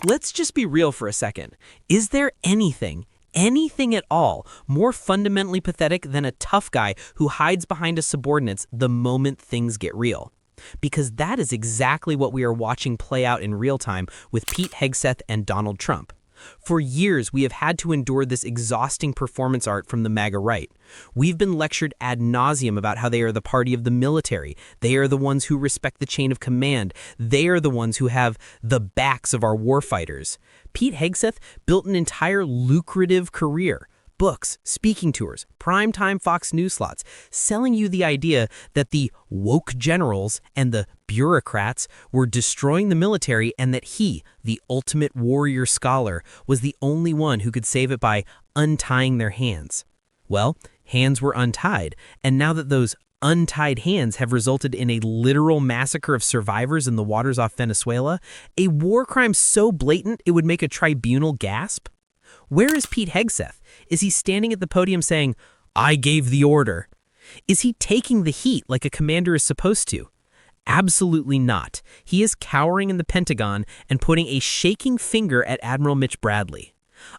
Let's just be real for a second. Is there anything at all, more fundamentally pathetic than a tough guy who hides behind his subordinates the moment things get real? Because that is exactly what we are watching play out in real time with Pete Hegseth and Donald Trump. For years, we have had to endure this exhausting performance art from the MAGA right. We've been lectured ad nauseum about how they are the party of the military. They are the ones who respect the chain of command. They are the ones who have the backs of our warfighters. Pete Hegseth built an entire lucrative career. Books, speaking tours, primetime Fox News slots, selling you the idea that the woke generals and the bureaucrats were destroying the military and that he, the ultimate warrior scholar, was the only one who could save it by untying their hands. Well, hands were untied, and now that those untied hands have resulted in a literal massacre of survivors in the waters off Venezuela, a war crime so blatant it would make a tribunal gasp? Where is Pete Hegseth? Is he standing at the podium saying, "I gave the order"? Is he taking the heat like a commander is supposed to? Absolutely not. He is cowering in the Pentagon and putting a shaking finger at Admiral Mitch Bradley.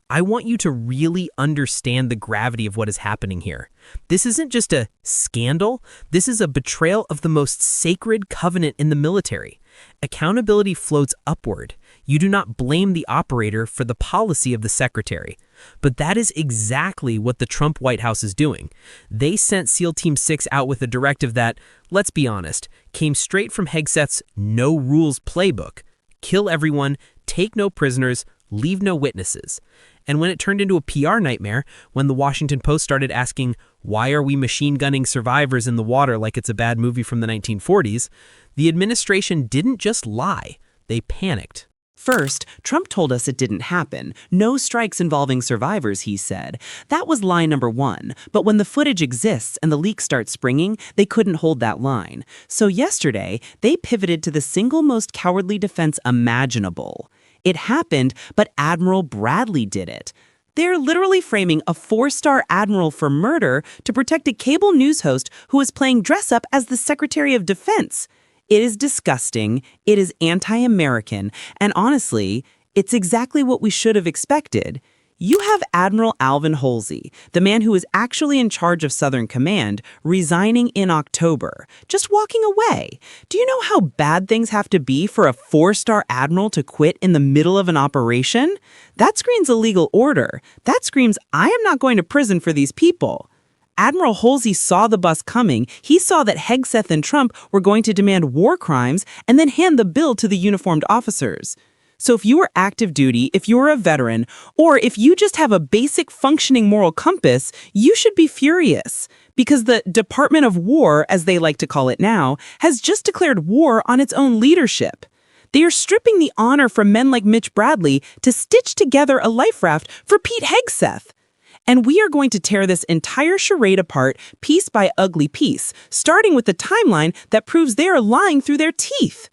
I want you to really understand the gravity of what is happening here. This isn't just a scandal. This is a betrayal of the most sacred covenant in the military. Accountability floats upward. You do not blame the operator for the policy of the secretary. But that is exactly what the Trump White House is doing. They sent SEAL Team 6 out with a directive that, let's be honest, came straight from Hegseth's no rules playbook. Kill everyone, take no prisoners, leave no witnesses. And when it turned into a PR nightmare, when the Washington Post started asking, why are we machine gunning survivors in the water like it's a bad movie from the 1940s, the administration didn't just lie, they panicked. First, Trump told us it didn't happen. No strikes involving survivors, he said. That was lie number one. But when the footage exists and the leaks start springing, they couldn't hold that line. So yesterday, they pivoted to the single most cowardly defense imaginable. It happened, but Admiral Bradley did it. They're literally framing a 4-star admiral for murder to protect a cable news host who is playing dress-up as the Secretary of Defense. It is disgusting, it is anti-American, and honestly, it's exactly what we should have expected. You have Admiral Alvin Holsey, the man who is actually in charge of Southern Command, resigning in October, just walking away. Do you know how bad things have to be for a 4-star admiral to quit in the middle of an operation? That screams a legal order. That screams, I am not going to prison for these people. Admiral Holsey saw the bus coming. He saw that Hegseth and Trump were going to demand war crimes and then hand the bill to the uniformed officers. So if you are active duty, if you're a veteran, or if you just have a basic functioning moral compass, you should be furious. Because the Department of War, as they like to call it now, has just declared war on its own leadership. They are stripping the honor from men like Mitch Bradley to stitch together a life raft for Pete Hegseth. And we are going to tear this entire charade apart piece by ugly piece, starting with the timeline that proves they are lying through their teeth.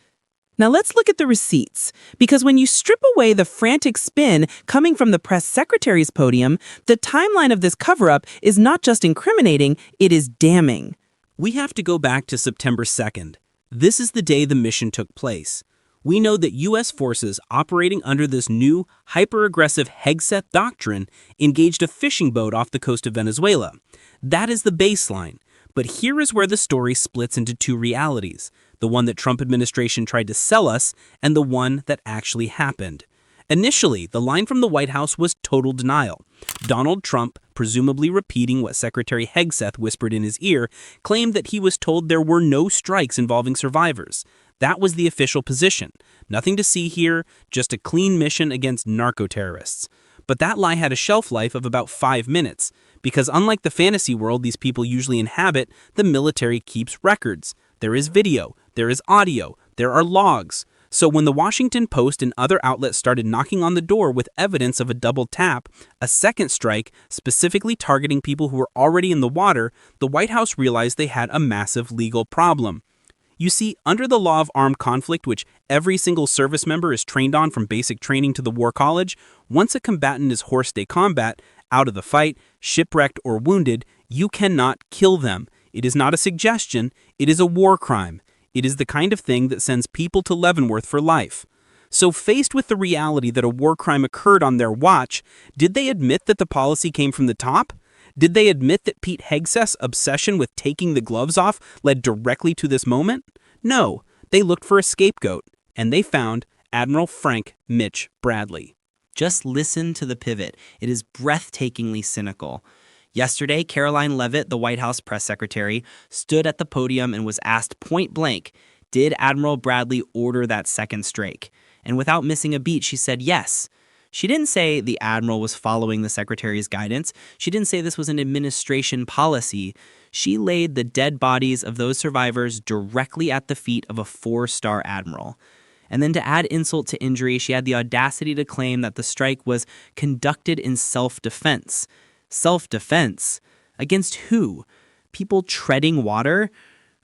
Now let's look at the receipts, because when you strip away the frantic spin coming from the press secretary's podium, the timeline of this cover-up is not just incriminating, it is damning. We have to go back to September 2nd. This is the day the mission took place. We know that U.S. forces operating under this new, hyper-aggressive Hegseth doctrine engaged a fishing boat off the coast of Venezuela. That is the baseline. But here is where the story splits into two realities, the one that Trump administration tried to sell us and the one that actually happened. Initially, the line from the White House was total denial. Donald Trump, presumably repeating what Secretary Hegseth whispered in his ear, claimed that he was told there were no strikes involving survivors. That was the official position. Nothing to see here, just a clean mission against narco-terrorists. But that lie had a shelf life of about 5 minutes, because unlike the fantasy world these people usually inhabit, the military keeps records. There is video, there is audio, there are logs. So when the Washington Post and other outlets started knocking on the door with evidence of a double tap, a second strike, specifically targeting people who were already in the water, the White House realized they had a massive legal problem. You see, under the law of armed conflict, which every single service member is trained on from basic training to the War College, once a combatant is hors de combat, out of the fight, shipwrecked or wounded, you cannot kill them. It is not a suggestion, it is a war crime. It is the kind of thing that sends people to Leavenworth for life. So faced with the reality that a war crime occurred on their watch, did they admit that the policy came from the top? Did they admit that Pete Hegseth's obsession with taking the gloves off led directly to this moment? No, they looked for a scapegoat, and they found Admiral Frank Mitch Bradley. Just listen to the pivot. It is breathtakingly cynical. Yesterday, Caroline Leavitt, the White House press secretary, stood at the podium and was asked point blank, did Admiral Bradley order that second strike? And without missing a beat, she said yes. She didn't say the admiral was following the secretary's guidance. She didn't say this was an administration policy. She laid the dead bodies of those survivors directly at the feet of a 4-star admiral. And then to add insult to injury, she had the audacity to claim that the strike was conducted in self-defense. Self-defense? Against who? People treading water?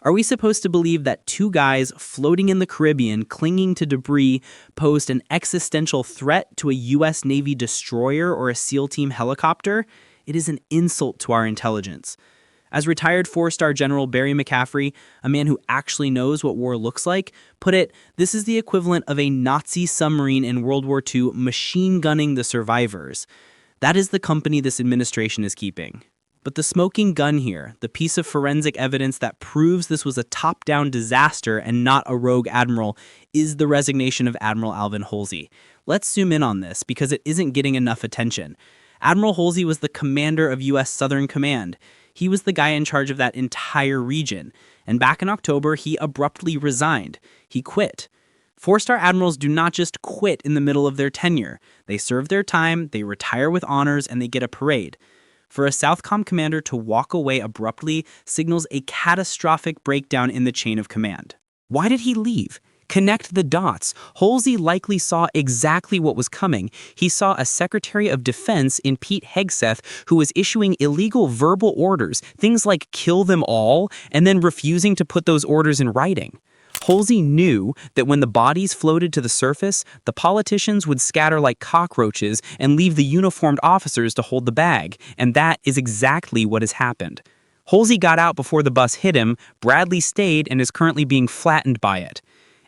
Are we supposed to believe that 2 guys floating in the Caribbean clinging to debris posed an existential threat to a U.S. Navy destroyer or a SEAL team helicopter? It is an insult to our intelligence. As retired 4-star General Barry McCaffrey, a man who actually knows what war looks like, put it, this is the equivalent of a Nazi submarine in World War II machine gunning the survivors. That is the company this administration is keeping. But the smoking gun here, the piece of forensic evidence that proves this was a top-down disaster and not a rogue admiral, is the resignation of Admiral Alvin Holsey. Let's zoom in on this because it isn't getting enough attention. Admiral Holsey was the commander of U.S. Southern Command. He was the guy in charge of that entire region. And back in October, he abruptly resigned. He quit. 4-star admirals do not just quit in the middle of their tenure. They serve their time, they retire with honors, and they get a parade. For a SOUTHCOM commander to walk away abruptly signals a catastrophic breakdown in the chain of command. Why did he leave? Connect the dots. Holsey likely saw exactly what was coming. He saw a Secretary of Defense in Pete Hegseth who was issuing illegal verbal orders, things like kill them all, and then refusing to put those orders in writing. Holsey knew that when the bodies floated to the surface, the politicians would scatter like cockroaches and leave the uniformed officers to hold the bag, and that is exactly what has happened. Holsey got out before the bus hit him, Bradley stayed and is currently being flattened by it.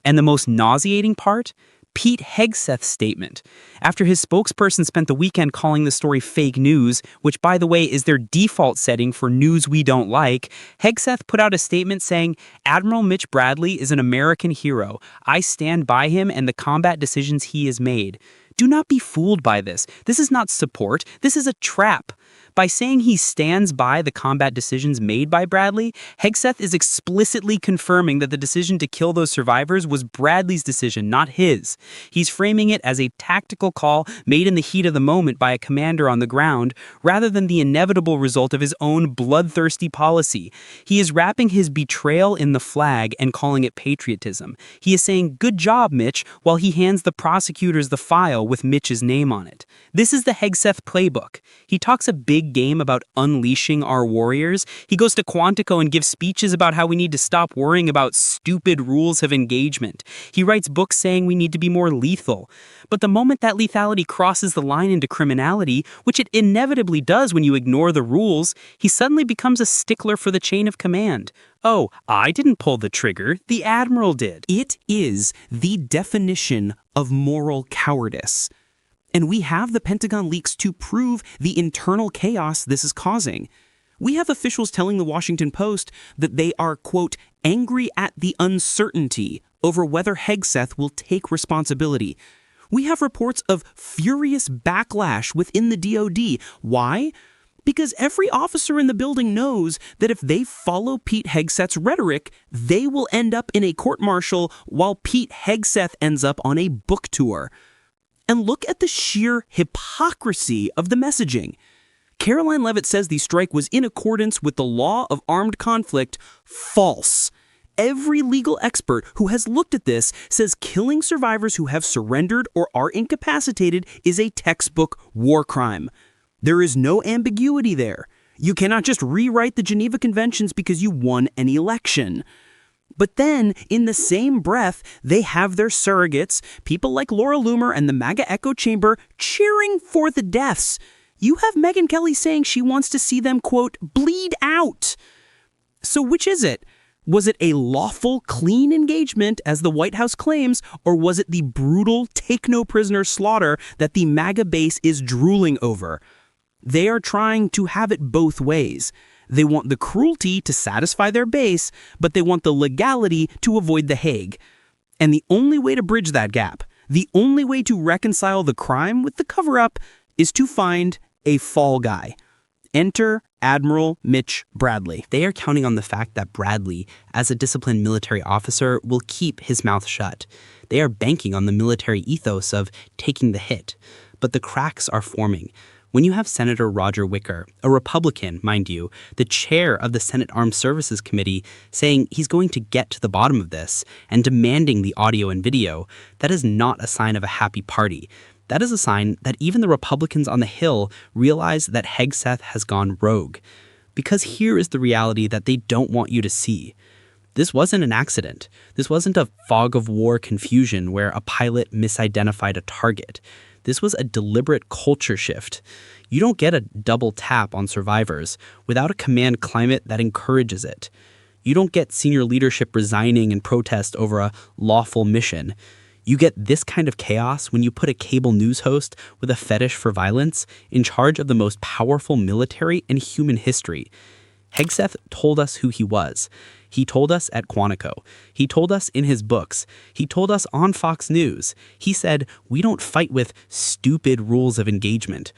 And the most nauseating part? Pete Hegseth's statement. After his spokesperson spent the weekend calling the story fake news, which by the way is their default setting for news we don't like, Hegseth put out a statement saying, Admiral Mitch Bradley is an American hero. I stand by him and the combat decisions he has made. Do not be fooled by this. This is not support. This is a trap. By saying he stands by the combat decisions made by Bradley, Hegseth is explicitly confirming that the decision to kill those survivors was Bradley's decision, not his. He's framing it as a tactical call made in the heat of the moment by a commander on the ground, rather than the inevitable result of his own bloodthirsty policy. He is wrapping his betrayal in the flag and calling it patriotism. He is saying, good job, Mitch, while he hands the prosecutors the file with Mitch's name on it. This is the Hegseth playbook. He talks a big game about unleashing our warriors. He goes to Quantico and gives speeches about how we need to stop worrying about stupid rules of engagement. He writes books saying we need to be more lethal. But the moment that lethality crosses the line into criminality, which it inevitably does when you ignore the rules, he suddenly becomes a stickler for the chain of command. Oh, I didn't pull the trigger, the Admiral did. It is the definition of moral cowardice. And we have the Pentagon leaks to prove the internal chaos this is causing. We have officials telling the Washington Post that they are, quote, angry at the uncertainty over whether Hegseth will take responsibility. We have reports of furious backlash within the DoD. Why? Because every officer in the building knows that if they follow Pete Hegseth's rhetoric, they will end up in a court-martial while Pete Hegseth ends up on a book tour. And look at the sheer hypocrisy of the messaging. Caroline Leavitt says the strike was in accordance with the law of armed conflict. False. Every legal expert who has looked at this says killing survivors who have surrendered or are incapacitated is a textbook war crime. There is no ambiguity there. You cannot just rewrite the Geneva Conventions because you won an election. But then, in the same breath, they have their surrogates, people like Laura Loomer and the MAGA echo chamber, cheering for the deaths. You have Megyn Kelly saying she wants to see them, quote, bleed out. So which is it? Was it a lawful, clean engagement, as the White House claims, or was it the brutal, take-no-prisoner slaughter that the MAGA base is drooling over? They are trying to have it both ways. They want the cruelty to satisfy their base, but they want the legality to avoid The Hague. And the only way to bridge that gap, the only way to reconcile the crime with the cover-up, is to find a fall guy. Enter Admiral Mitch Bradley. They are counting on the fact that Bradley, as a disciplined military officer, will keep his mouth shut. They are banking on the military ethos of taking the hit. But the cracks are forming. When you have Senator Roger Wicker, a Republican, mind you, the chair of the Senate Armed Services Committee, saying he's going to get to the bottom of this and demanding the audio and video, that is not a sign of a happy party. That is a sign that even the Republicans on the Hill realize that Hegseth has gone rogue. Because here is the reality that they don't want you to see. This wasn't an accident. This wasn't a fog of war confusion where a pilot misidentified a target. This was a deliberate culture shift. You don't get a double tap on survivors without a command climate that encourages it. You don't get senior leadership resigning in protest over a lawful mission. You get this kind of chaos when you put a cable news host with a fetish for violence in charge of the most powerful military in human history. Hegseth told us who he was. He told us at Quantico. He told us in his books. He told us on Fox News. He said, we don't fight with stupid rules of engagement.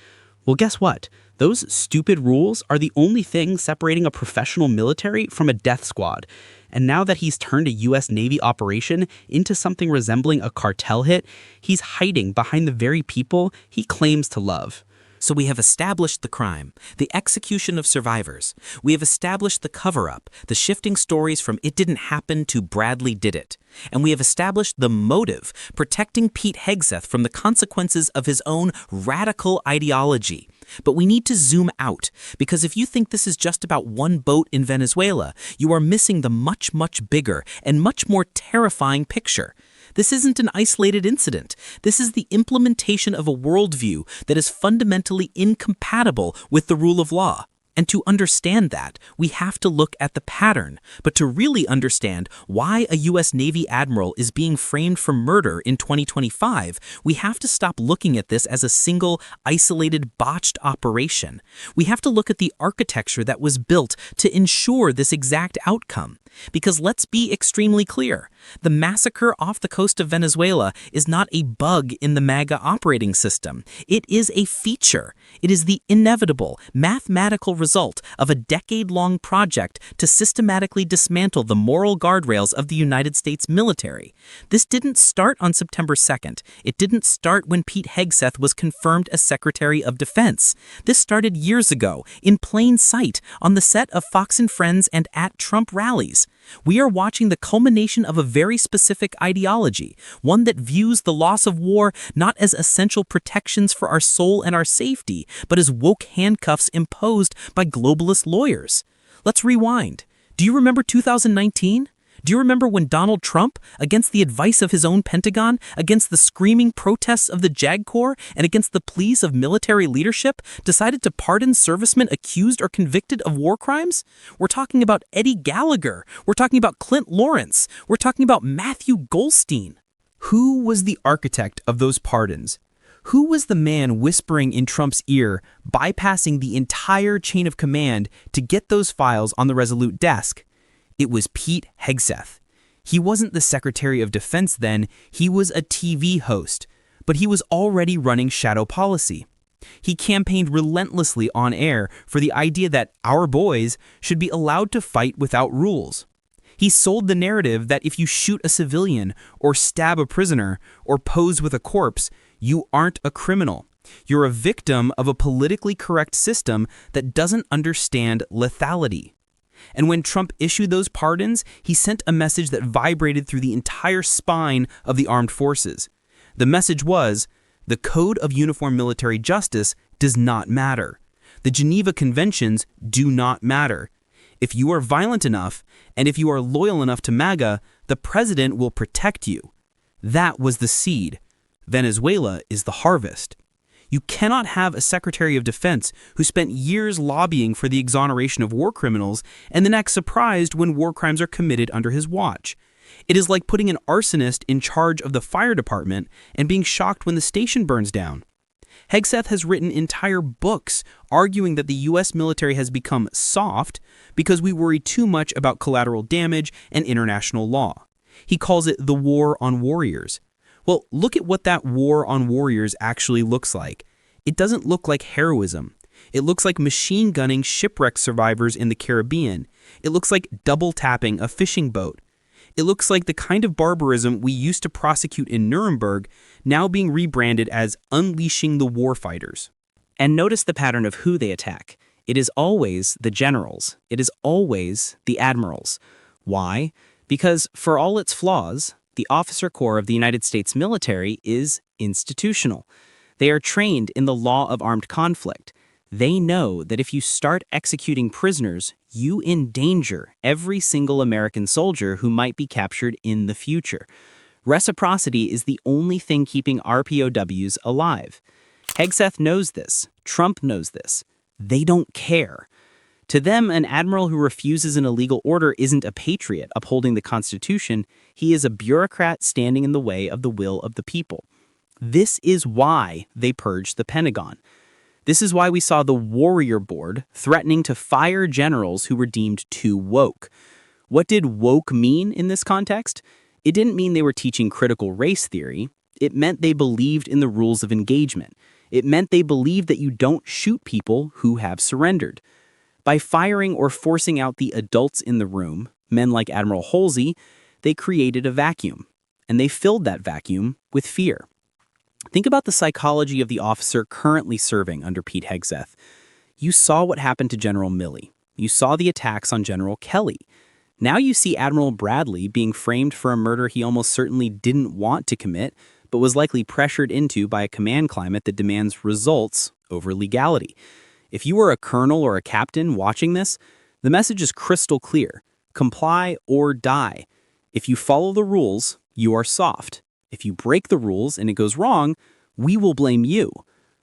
Well, guess what? Those stupid rules are the only thing separating a professional military from a death squad. And now that he's turned a U.S. Navy operation into something resembling a cartel hit, he's hiding behind the very people he claims to love. So we have established the crime, the execution of survivors. We have established the cover-up, the shifting stories from it didn't happen to Bradley did it. And we have established the motive, protecting Pete Hegseth from the consequences of his own radical ideology. But we need to zoom out, because if you think this is just about one boat in Venezuela, you are missing the much, much bigger and much more terrifying picture. This isn't an isolated incident. This is the implementation of a worldview that is fundamentally incompatible with the rule of law. And to understand that, we have to look at the pattern. But to really understand why a U.S. Navy admiral is being framed for murder in 2025, we have to stop looking at this as a single, isolated, botched operation. We have to look at the architecture that was built to ensure this exact outcome. Because let's be extremely clear, the massacre off the coast of Venezuela is not a bug in the MAGA operating system. It is a feature. It is the inevitable, mathematical result of a decade-long project to systematically dismantle the moral guardrails of the United States military. This didn't start on September 2nd. It didn't start when Pete Hegseth was confirmed as Secretary of Defense. This started years ago, in plain sight, on the set of Fox and Friends and at Trump rallies. We are watching the culmination of a very specific ideology, one that views the loss of war not as essential protections for our soul and our safety, but as woke handcuffs imposed by globalist lawyers. Let's rewind. Do you remember 2019? Do you remember when Donald Trump, against the advice of his own Pentagon, against the screaming protests of the JAG Corps, and against the pleas of military leadership, decided to pardon servicemen accused or convicted of war crimes? We're talking about Eddie Gallagher. We're talking about Clint Lawrence. We're talking about Matthew Goldstein. Who was the architect of those pardons? Who was the man whispering in Trump's ear, bypassing the entire chain of command to get those files on the Resolute desk? It was Pete Hegseth. He wasn't the Secretary of Defense then, he was a TV host, but he was already running shadow policy. He campaigned relentlessly on air for the idea that our boys should be allowed to fight without rules. He sold the narrative that if you shoot a civilian or stab a prisoner or pose with a corpse, you aren't a criminal. You're a victim of a politically correct system that doesn't understand lethality. And when Trump issued those pardons, he sent a message that vibrated through the entire spine of the armed forces. The message was, the Code of Uniform Military Justice does not matter. The Geneva Conventions do not matter. If you are violent enough, and if you are loyal enough to MAGA, the president will protect you. That was the seed. Venezuela is the harvest. You cannot have a Secretary of Defense who spent years lobbying for the exoneration of war criminals and then act surprised when war crimes are committed under his watch. It is like putting an arsonist in charge of the fire department and being shocked when the station burns down. Hegseth has written entire books arguing that the U.S. military has become soft because we worry too much about collateral damage and international law. He calls it the war on warriors. Well, look at what that war on warriors actually looks like. It doesn't look like heroism. It looks like machine gunning shipwreck survivors in the Caribbean. It looks like double tapping a fishing boat. It looks like the kind of barbarism we used to prosecute in Nuremberg, now being rebranded as unleashing the warfighters. And notice the pattern of who they attack. It is always the generals. It is always the admirals. Why? Because for all its flaws, the officer corps of the United States military is institutional. They are trained in the law of armed conflict. They know that if you start executing prisoners, you endanger every single American soldier who might be captured in the future. Reciprocity is the only thing keeping our POWs alive. Hegseth knows this. Trump knows this. They don't care. To them, an admiral who refuses an illegal order isn't a patriot upholding the Constitution. He is a bureaucrat standing in the way of the will of the people. This is why they purged the Pentagon. This is why we saw the Warrior Board threatening to fire generals who were deemed too woke. What did woke mean in this context? It didn't mean they were teaching critical race theory. It meant they believed in the rules of engagement. It meant they believed that you don't shoot people who have surrendered. By firing or forcing out the adults in the room, men like Admiral Holsey, they created a vacuum. And they filled that vacuum with fear. Think about the psychology of the officer currently serving under Pete Hegseth. You saw what happened to General Milley. You saw the attacks on General Kelly. Now you see Admiral Bradley being framed for a murder he almost certainly didn't want to commit, but was likely pressured into by a command climate that demands results over legality. If you were a colonel or a captain watching this, the message is crystal clear. Comply or die. If you follow the rules, you are soft. If you break the rules and it goes wrong, we will blame you.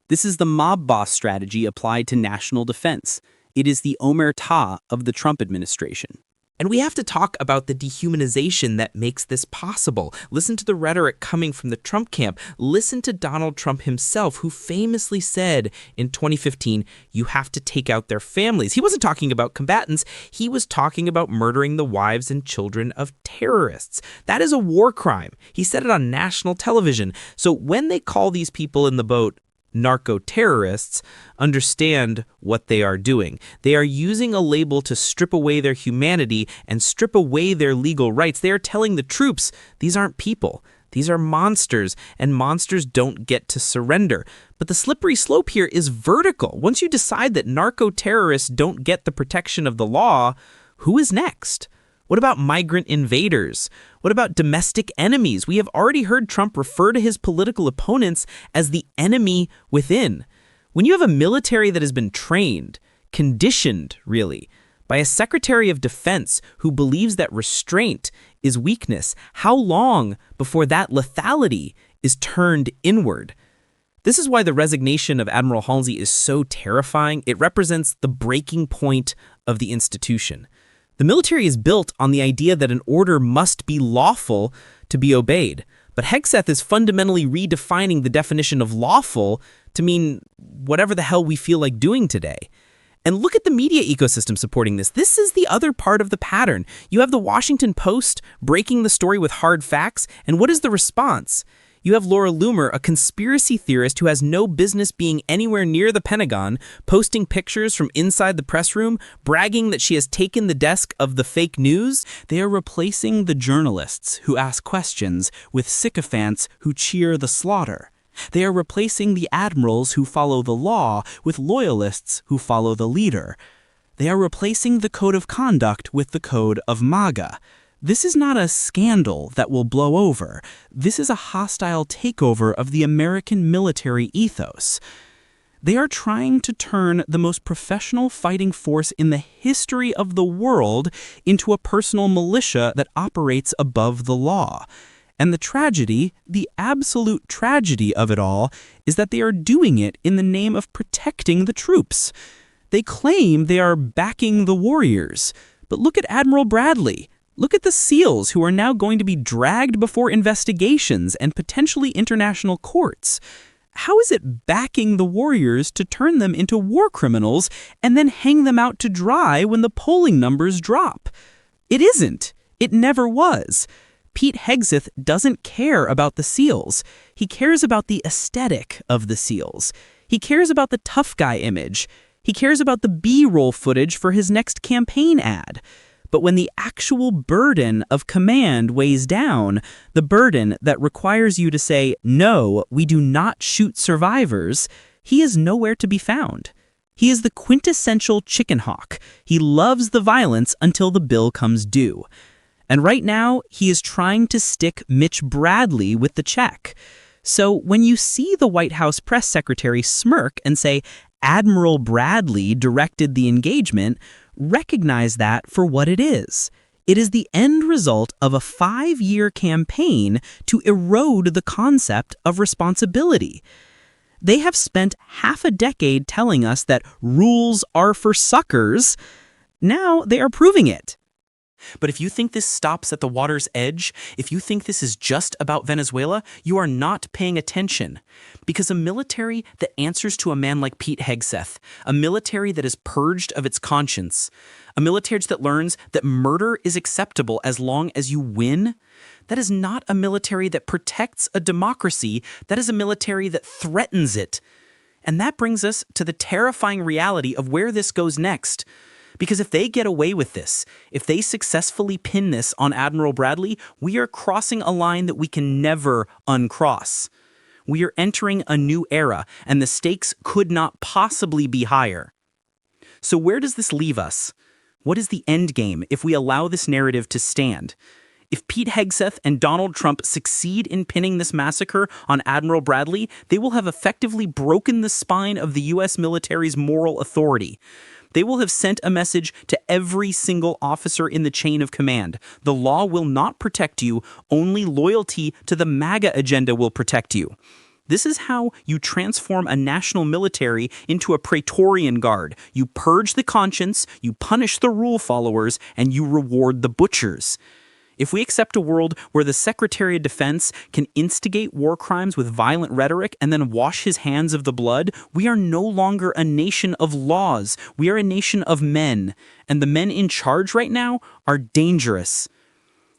This is the mob boss strategy applied to national defense. It is the omerta of the Trump administration. And we have to talk about the dehumanization that makes this possible. Listen to the rhetoric coming from the Trump camp. Listen to Donald Trump himself, who famously said in 2015, you have to take out their families. He wasn't talking about combatants. He was talking about murdering the wives and children of terrorists. That is a war crime. He said it on national television. So when they call these people in the boat narco-terrorists, understand what they are doing. They are using a label to strip away their humanity and strip away their legal rights. They are telling the troops, these aren't people. These are monsters, and monsters don't get to surrender. But the slippery slope here is vertical. Once you decide that narco-terrorists don't get the protection of the law, who is next? What about migrant invaders? What about domestic enemies? We have already heard Trump refer to his political opponents as the enemy within. When you have a military that has been trained, conditioned, really, by a Secretary of Defense who believes that restraint is weakness, how long before that lethality is turned inward? This is why the resignation of Admiral Holsey is so terrifying. It represents the breaking point of the institution. The military is built on the idea that an order must be lawful to be obeyed. But Hegseth is fundamentally redefining the definition of lawful to mean whatever the hell we feel like doing today. And look at the media ecosystem supporting this. This is the other part of the pattern. You have the Washington Post breaking the story with hard facts, and what is the response? You have Laura Loomer, a conspiracy theorist who has no business being anywhere near the Pentagon, posting pictures from inside the press room, bragging that she has taken the desk of the fake news. They are replacing the journalists who ask questions with sycophants who cheer the slaughter. They are replacing the admirals who follow the law with loyalists who follow the leader. They are replacing the code of conduct with the code of MAGA. This is not a scandal that will blow over. This is a hostile takeover of the American military ethos. They are trying to turn the most professional fighting force in the history of the world into a personal militia that operates above the law. And the tragedy, the absolute tragedy of it all, is that they are doing it in the name of protecting the troops. They claim they are backing the warriors. But look at Admiral Bradley. Look at the SEALs who are now going to be dragged before investigations and potentially international courts. How is it backing the warriors to turn them into war criminals and then hang them out to dry when the polling numbers drop? It isn't. It never was. Pete Hegseth doesn't care about the SEALs. He cares about the aesthetic of the SEALs. He cares about the tough guy image. He cares about the B-roll footage for his next campaign ad. But when the actual burden of command weighs down, the burden that requires you to say, no, we do not shoot survivors, he is nowhere to be found. He is the quintessential chicken hawk. He loves the violence until the bill comes due. And right now, he is trying to stick Mitch Bradley with the check. So when you see the White House press secretary smirk and say, Admiral Bradley directed the engagement, recognize that for what it is. It is the end result of a 5-year campaign to erode the concept of responsibility. They have spent half a decade telling us that rules are for suckers. Now they are proving it. But if you think this stops at the water's edge, if you think this is just about Venezuela, you are not paying attention. Because a military that answers to a man like Pete Hegseth, a military that is purged of its conscience, a military that learns that murder is acceptable as long as you win, that is not a military that protects a democracy. That is a military that threatens it. And that brings us to the terrifying reality of where this goes next. Because if they get away with this, if they successfully pin this on Admiral Bradley, we are crossing a line that we can never uncross. We are entering a new era, and the stakes could not possibly be higher. So where does this leave us? What is the end game if we allow this narrative to stand? If Pete Hegseth and Donald Trump succeed in pinning this massacre on Admiral Bradley, they will have effectively broken the spine of the U.S. military's moral authority. They will have sent a message to every single officer in the chain of command. The law will not protect you. Only loyalty to the MAGA agenda will protect you. This is how you transform a national military into a Praetorian Guard. You purge the conscience, you punish the rule followers, and you reward the butchers. If we accept a world where the Secretary of Defense can instigate war crimes with violent rhetoric and then wash his hands of the blood, we are no longer a nation of laws. We are a nation of men. And the men in charge right now are dangerous.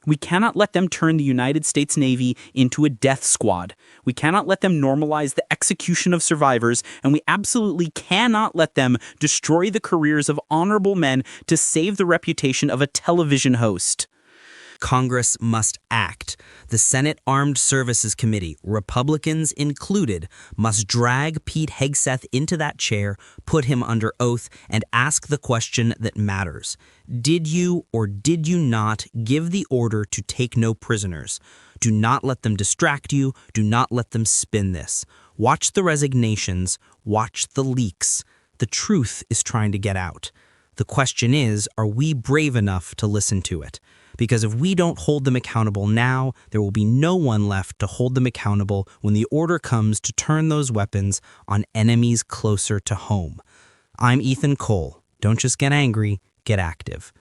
We cannot let them turn the United States Navy into a death squad. We cannot let them normalize the execution of survivors, and we absolutely cannot let them destroy the careers of honorable men to save the reputation of a television host. Congress must act. The Senate Armed Services Committee, Republicans included, must drag Pete Hegseth into that chair, put him under oath, and ask the question that matters. Did you or did you not give the order to take no prisoners? Do not let them distract you. Do not let them spin this. Watch the resignations. Watch the leaks. The truth is trying to get out. The question is, are we brave enough to listen to it? Because if we don't hold them accountable now, there will be no one left to hold them accountable when the order comes to turn those weapons on enemies closer to home. I'm Ethan Cole. Don't just get angry, get active.